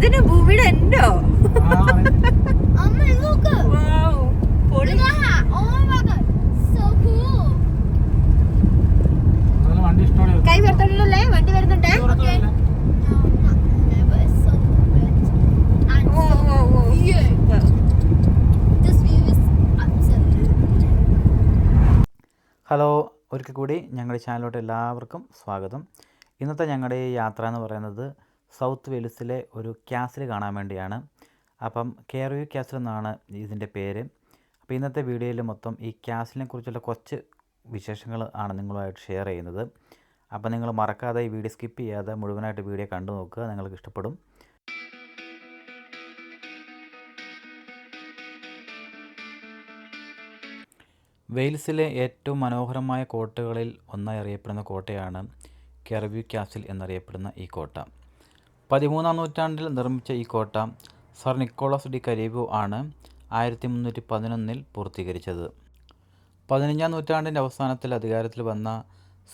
ഇതിന് ഭൂമിയുടെ എന്തോ കൈ വരുത്തല്ലേ, വണ്ടി വരുന്നുണ്ടേ. ഹലോ, ഒരിക്കൽ കൂടി ഞങ്ങളുടെ ചാനലിലോട്ട് എല്ലാവർക്കും സ്വാഗതം. ഇന്നത്തെ ഞങ്ങളുടെ യാത്ര എന്ന് പറയുന്നത് സൗത്ത് വെയിൽസിലെ ഒരു ക്യാസിൽ കാണാൻ വേണ്ടിയാണ്. അപ്പം കെയർവ്യൂ ക്യാസിൽ എന്നാണ് ഇതിൻ്റെ പേര്. അപ്പോൾ ഇന്നത്തെ വീഡിയോയിൽ മൊത്തം ഈ ക്യാസിലിനെ കുറിച്ചുള്ള കുറച്ച് വിശേഷങ്ങൾ ആണ് നിങ്ങളുമായിട്ട് ഷെയർ ചെയ്യുന്നത്. അപ്പോൾ നിങ്ങൾ മറക്കാതെ ഈ വീഡിയോ സ്കിപ്പ് ചെയ്യാതെ മുഴുവനായിട്ട് വീഡിയോ കണ്ടു നോക്കുക, നിങ്ങൾക്ക് ഇഷ്ടപ്പെടും. വെയിൽസിലെ ഏറ്റവും മനോഹരമായ കോട്ടകളിൽ ഒന്നായി അറിയപ്പെടുന്ന കോട്ടയാണ് കെയർവ്യൂ ക്യാസിൽ എന്നറിയപ്പെടുന്ന ഈ കോട്ട. 13-ാം നൂറ്റാണ്ടിൽ നിർമ്മിച്ച ഈ കോട്ട സർ നിക്കോളാസ് ഡി കരീബോ ആണ് 1311 പൂർത്തീകരിച്ചത്. 15-ാം നൂറ്റാണ്ടിൻ്റെ അവസാനത്തിൽ അധികാരത്തിൽ വന്ന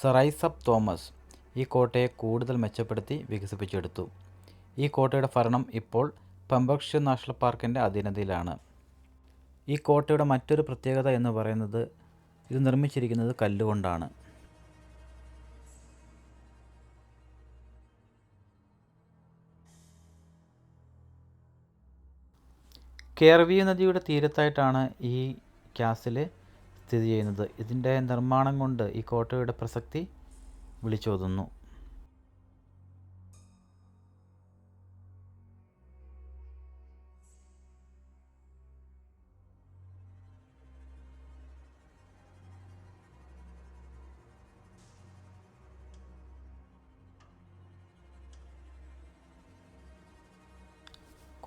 സർ ഐസക് തോമസ് ഈ കോട്ടയെ കൂടുതൽ മെച്ചപ്പെടുത്തി വികസിപ്പിച്ചെടുത്തു. ഈ കോട്ടയുടെ ഭരണം ഇപ്പോൾ പെംബർക്ഷയർ നാഷണൽ പാർക്കിൻ്റെ അധീനതയിലാണ്. ഈ കോട്ടയുടെ മറ്റൊരു പ്രത്യേകത എന്ന് പറയുന്നത് ഇത് നിർമ്മിച്ചിരിക്കുന്നത് കല്ലുകൊണ്ടാണ്. കെയർവ്യൂ നദിയുടെ തീരത്തായിട്ടാണ് ഈ ക്യാസിൽ സ്ഥിതി ചെയ്യുന്നത്. ഇതിൻ്റെ നിർമ്മാണം കൊണ്ട് ഈ കോട്ടയുടെ പ്രസക്തി വിളിച്ചോതുന്നു.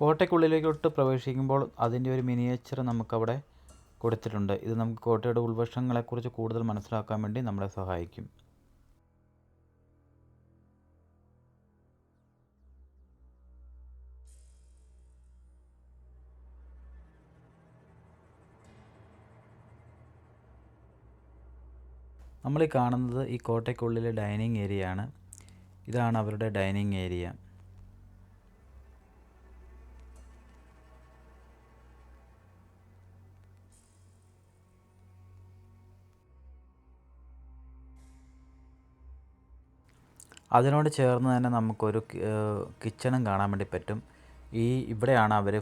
കോട്ടയ്ക്കുള്ളിലേക്കോട്ട് പ്രവേശിക്കുമ്പോൾ അതിൻ്റെ ഒരു മിനിയേച്ചർ നമുക്കവിടെ കൊടുത്തിട്ടുണ്ട്. ഇത് നമുക്ക് കോട്ടയുടെ ഉൾവശങ്ങളെക്കുറിച്ച് കൂടുതൽ മനസ്സിലാക്കാൻ വേണ്ടി നമ്മളെ സഹായിക്കും. നമ്മൾ ഈ കാണുന്നത് ഈ കോട്ടയ്ക്കുള്ളിലെ ഡൈനിങ് ഏരിയ ആണ്. ഇതാണ് അവരുടെ ഡൈനിങ് ഏരിയ. അതിനോട് ചേർന്ന് തന്നെ നമുക്കൊരു കിച്ചണും കാണാൻ വേണ്ടി പറ്റും. ഇവിടെയാണ് അവർ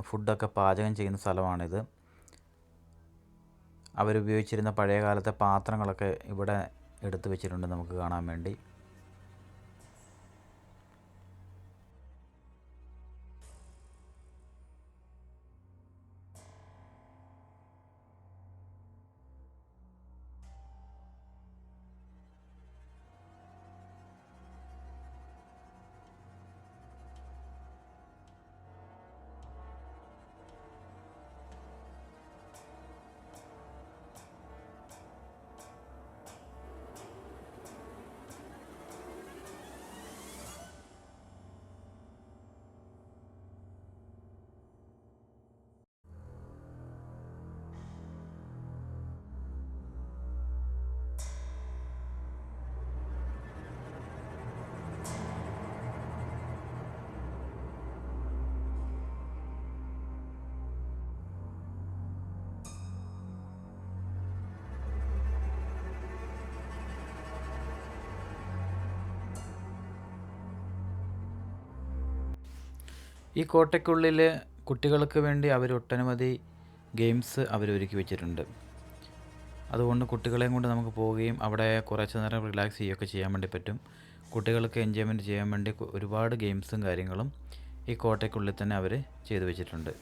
ഫുഡൊക്കെ പാചകം ചെയ്യുന്ന സ്ഥലമാണിത്. അവരുപയോഗിച്ചിരുന്ന പഴയ കാലത്തെ പാത്രങ്ങളൊക്കെ ഇവിടെ എടുത്തു വെച്ചിട്ടുണ്ട് നമുക്ക് കാണാൻ വേണ്ടി. ഈ കോട്ടയ്ക്കുള്ളിൽ കുട്ടികൾക്ക് വേണ്ടി അവർ ഒട്ടനവധി ഗെയിംസ് ഒരുക്കി വെച്ചിട്ടുണ്ട്. അതുകൊണ്ട് കുട്ടികളെയും കൊണ്ട് നമുക്ക് പോവുകയും അവിടെ കുറച്ച് നേരം റിലാക്സ് ചെയ്യുകയൊക്കെ ചെയ്യാൻ വേണ്ടി പറ്റും. കുട്ടികൾക്ക് എൻജോയ്മെൻറ്റ് ചെയ്യാൻ വേണ്ടി ഒരുപാട് ഗെയിംസും കാര്യങ്ങളും ഈ കോട്ടയ്ക്കുള്ളിൽ തന്നെ അവർ ചെയ്തു വെച്ചിട്ടുണ്ട്.